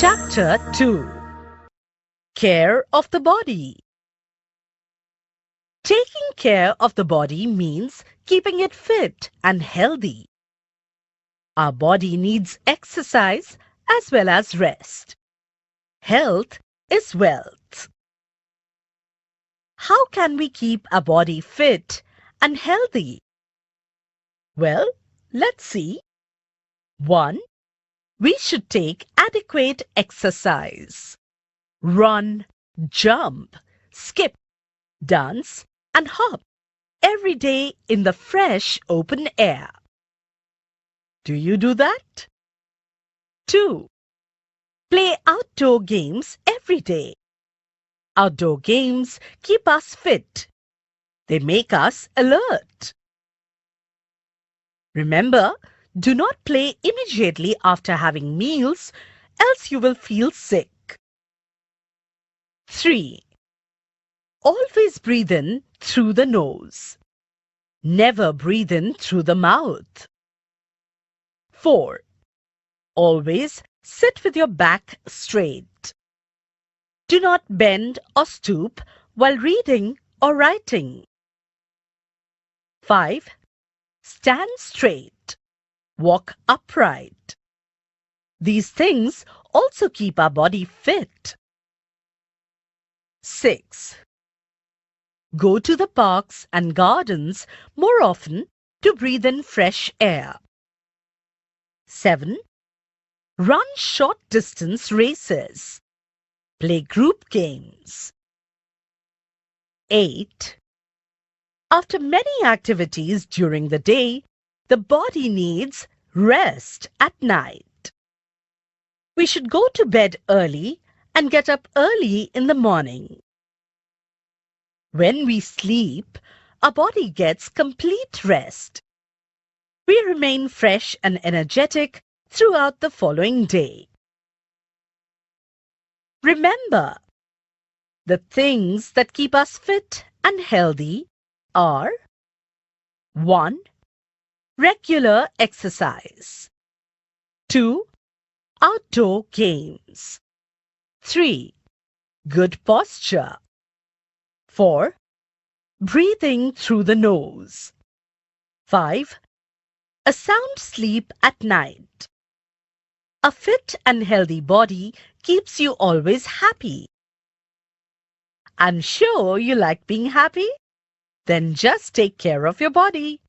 Chapter 2. Care of the Body. Taking care of the body means keeping it fit and healthy. Our body needs exercise as well as rest. Health is wealth. How can we keep our body fit and healthy? Well, let's see. 1. We should take adequate exercise. Run, jump, skip, dance and hop every day in the fresh open air. Do you do that? 2. Play outdoor games every day. Outdoor games keep us fit. They make us alert. Remember, do not play immediately after having meals, else you will feel sick. 3. Always breathe in through the nose. Never breathe in through the mouth. 4. Always sit with your back straight. Do not bend or stoop while reading or writing. 5. Stand straight. Walk upright. These things also keep our body fit. 6. Go to the parks and gardens more often to breathe in fresh air. 7. Run short distance races. Play group games. 8. After many activities during the day, the body needs rest at night. We should go to bed early and get up early in the morning. When we sleep, our body gets complete rest. We remain fresh and energetic throughout the following day. Remember, the things that keep us fit and healthy are 1. Regular exercise. 2. Outdoor games. 3. Good posture. 4. Breathing through the nose. 5. A sound sleep at night. A fit and healthy body keeps you always happy. I'm sure you like being happy. Then just take care of your body.